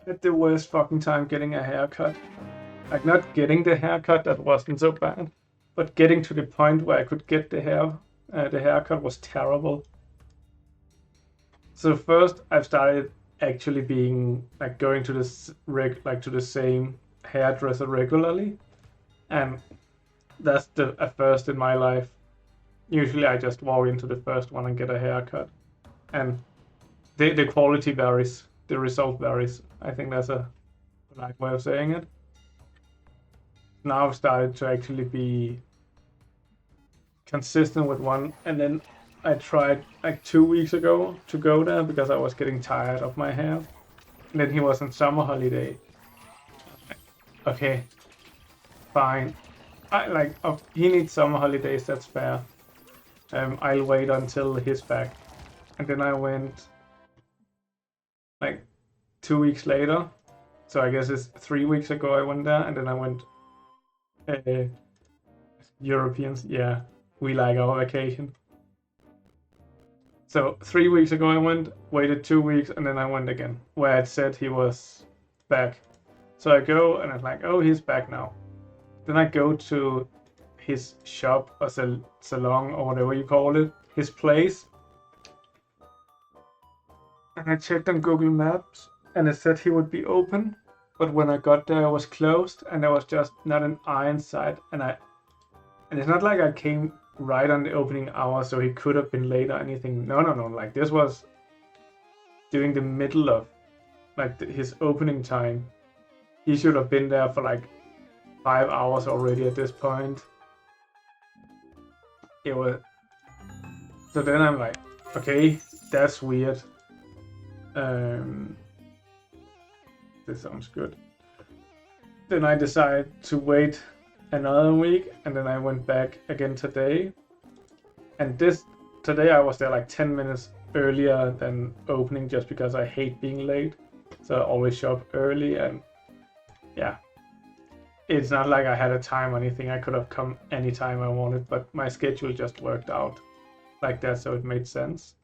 had the worst fucking time getting a haircut. Like, not getting the haircut, that wasn't so bad, but getting to the point where I could get the haircut was terrible. So first, I've started actually being like going to to the same hairdresser regularly, and that's a first in my life. Usually, I just walk into the first one and get a haircut, and the quality varies, the result varies. I think that's a polite way of saying it. Now I've started to actually be consistent with one, and then I tried like 2 weeks ago to go there because I was getting tired of my hair. And then he was on summer holiday. Okay, fine. I like he needs summer holidays. That's fair. I'll wait until he's back. And then I went like 2 weeks later. So I guess it's 3 weeks ago I went there, and then I went. Europeans, yeah, we like our vacation. So 3 weeks ago I went, waited 2 weeks, and then I went again, where it said he was back. So I go and I'm like, oh, he's back now. Then I go to his shop or salon or whatever you call it, his place. And I checked on Google Maps and it said he would be open. But when I got there, it was closed and there was just not an eye in sight. And it's not like I came right on the opening hour, so he could have been late or anything. No. Like, this was during the middle of like his opening time. He should have been there for like 5 hours already at this point. It was. So then I'm like, okay, that's weird. This sounds good. Then I decided to wait another week, and then I went back again today. And today I was there like 10 minutes earlier than opening just because I hate being late. So I always shop early, and yeah. It's not like I had a time or anything. I could have come anytime I wanted, but my schedule just worked out like that, so it made sense.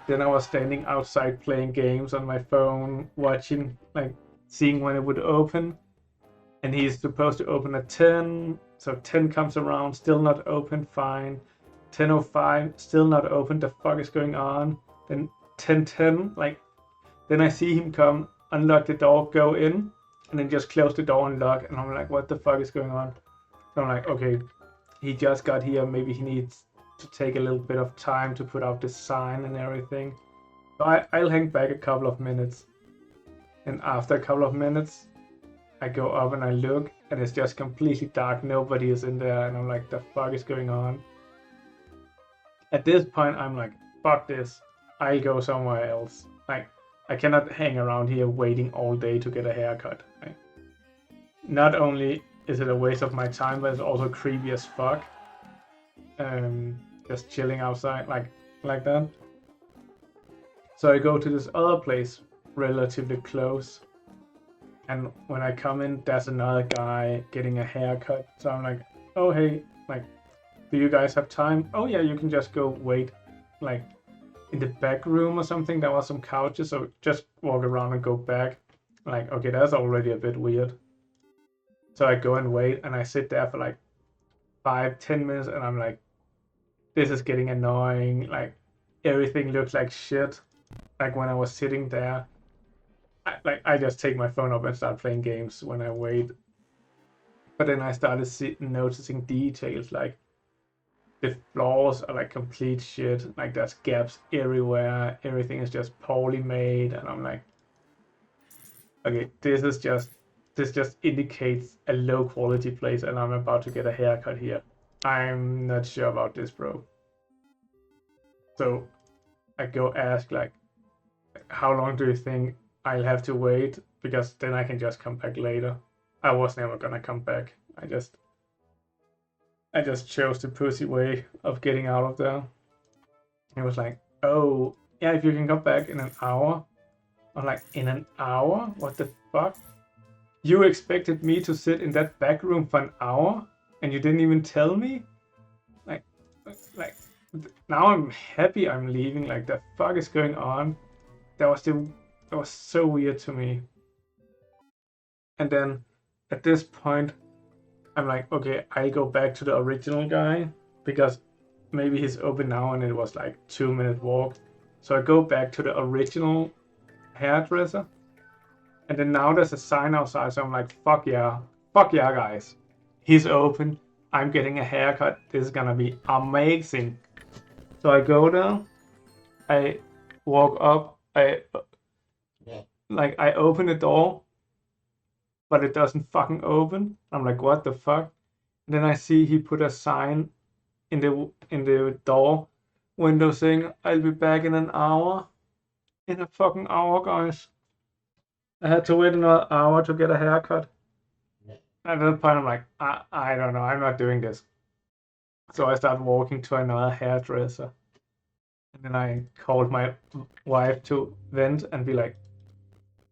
Then I was standing outside playing games on my phone, watching, like, seeing when it would open. And he's supposed to open at 10, so 10 comes around, still not open, fine. 10:05, still not open, the fuck is going on? Then 10:10, like, then I see him come, unlock the door, go in, and then just close the door and lock, and I'm like, what the fuck is going on? So I'm like, okay, he just got here, maybe he needs to take a little bit of time to put out the sign and everything. So I'll hang back a couple of minutes. And after a couple of minutes, I go up and I look, and it's just completely dark. Nobody is in there, and I'm like, the fuck is going on? At this point, I'm like, fuck this. I'll go somewhere else. Like, I cannot hang around here waiting all day to get a haircut. Right? Not only is it a waste of my time, but it's also creepy as fuck. Just chilling outside like that. So I go to this other place relatively close. And when I come in, there's another guy getting a haircut. So I'm like, oh, hey, like, do you guys have time? Oh, yeah, you can just go wait, like, in the back room or something. There was some couches, so just walk around and go back. Like, okay, that's already a bit weird. So I go and wait, and I sit there for like 5-10 minutes, and I'm like, this is getting annoying. Like, everything looks like shit. Like, when I was sitting there, I just take my phone up and start playing games when I wait. But then I started noticing details, like the floors are like complete shit. Like, there's gaps everywhere. Everything is just poorly made, and I'm like, okay, this just indicates a low quality place, and I'm about to get a haircut here. I'm not sure about this, bro. So I go ask, like, how long do you think I'll have to wait? Because then I can just come back later. I was never gonna come back. I just chose the pussy way of getting out of there. It was like, oh, yeah, if you can come back in an hour. I'm like, in an hour? What the fuck? You expected me to sit in that back room for an hour, and you didn't even tell me? Like, now I'm happy I'm leaving. Like, the fuck is going on? That was the It was so weird to me. And then at this point, I'm like, okay, I go back to the original guy because maybe he's open now and it was like 2-minute walk. So I go back to the original hairdresser. And then now there's a sign outside, so I'm like, fuck yeah, guys. He's open. I'm getting a haircut. This is gonna be amazing. So I go there. I walk up. I open the door, but it doesn't fucking open. I'm like, what the fuck? And then I see he put a sign in the door window saying, I'll be back in an hour. In a fucking hour, guys. I had to wait another hour to get a haircut. At that point, I'm like, I don't know, I'm not doing this. So I start walking to another hairdresser. And then I called my wife to vent and be like,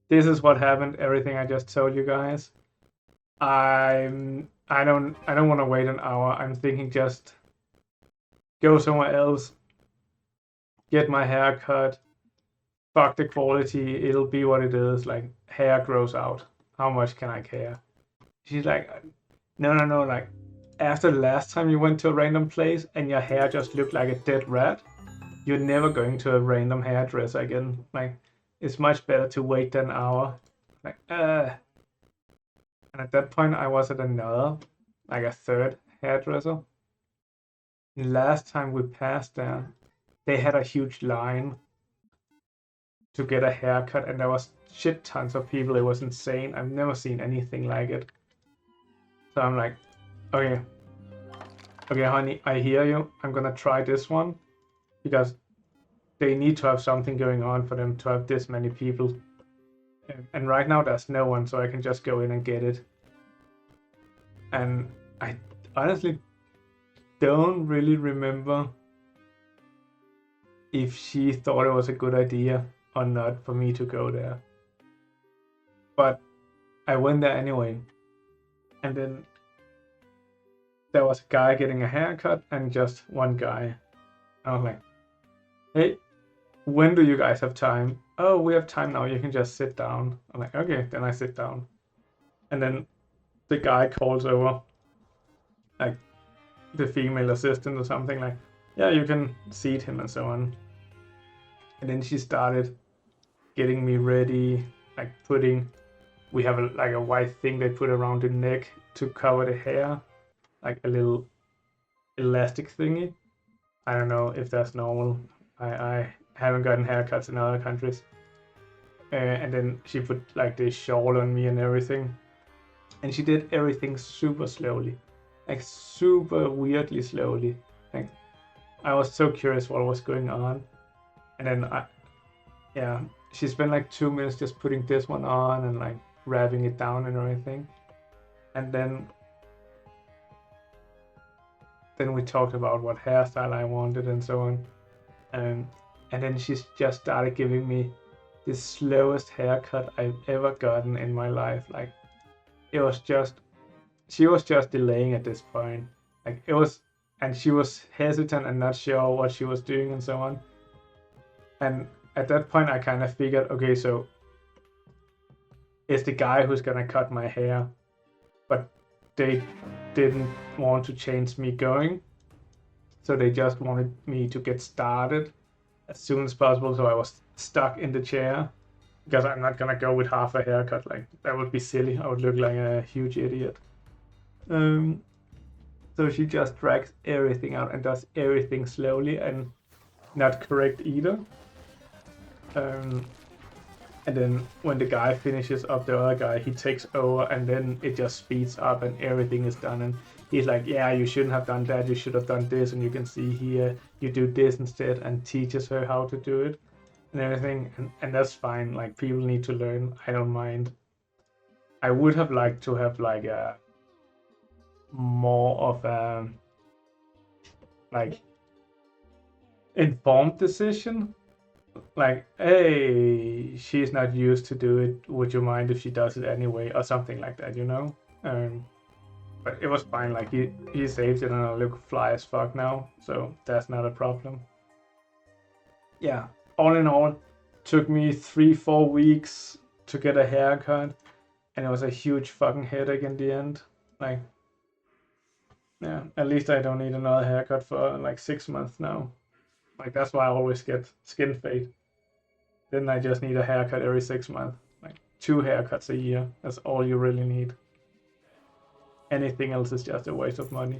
this is what happened, everything I just told you guys. I don't want to wait an hour. I'm thinking just go somewhere else, get my hair cut, fuck the quality, it'll be what it is, like hair grows out. How much can I care? She's like, no, like after the last time you went to a random place and your hair just looked like a dead rat, you're never going to a random hairdresser again. Like, it's much better to wait an hour. Like, And at that point, I was at another, like a third hairdresser. Last time we passed there, they had a huge line to get a haircut, and there was shit tons of people. It was insane. I've never seen anything like it. So I'm like, okay, honey, I hear you. I'm gonna try this one because they need to have something going on for them to have this many people. And right now there's no one, so I can just go in and get it. And I honestly don't really remember if she thought it was a good idea or not for me to go there. But I went there anyway. And then there was a guy getting a haircut and just one guy. I was like, hey, when do you guys have time? Oh, we have time now. You can just sit down. I'm like, okay, then I sit down. And then the guy calls over, like the female assistant or something, like, yeah, you can seat him and so on. And then she started getting me ready, like we have a white thing they put around the neck to cover the hair, like a little elastic thingy. I don't know if that's normal. I haven't gotten haircuts in other countries. And then she put like this shawl on me and everything. And she did everything super slowly, like super weirdly slowly. Like I was so curious what was going on. And then she spent like 2 minutes just putting this one on and like wrapping it down and everything. And then we talked about what hairstyle I wanted and so on. And then she just started giving me the slowest haircut I've ever gotten in my life. Like she was just delaying at this point. Like and she was hesitant and not sure what she was doing and so on. And at that point I kind of figured, okay, so it's the guy who's gonna cut my hair, but they didn't want to change me going, so they just wanted me to get started as soon as possible, so I was stuck in the chair because I'm not gonna go with half a haircut. Like that would be silly. I would look like a huge idiot. So she just drags everything out and does everything slowly and not correct either. And then when the guy finishes up the other guy, he takes over and then it just speeds up and everything is done. And he's like, yeah, you shouldn't have done that. You should have done this. And you can see here, you do this instead, and teaches her how to do it and everything. And that's fine. Like people need to learn. I don't mind. I would have liked to have like a more of a like informed decision. Like, hey, she's not used to do it. Would you mind if she does it anyway, or something like that, you know? But it was fine. Like he saved it, and I look fly as fuck now, so that's not a problem. Yeah. All in all, took me 3-4 weeks to get a haircut, and it was a huge fucking headache in the end. Like, yeah, at least I don't need another haircut for like 6 months now. Like, that's why I always get skin fade. Then I just need a haircut every 6 months. Like 2 haircuts a year. That's all you really need. Anything else is just a waste of money.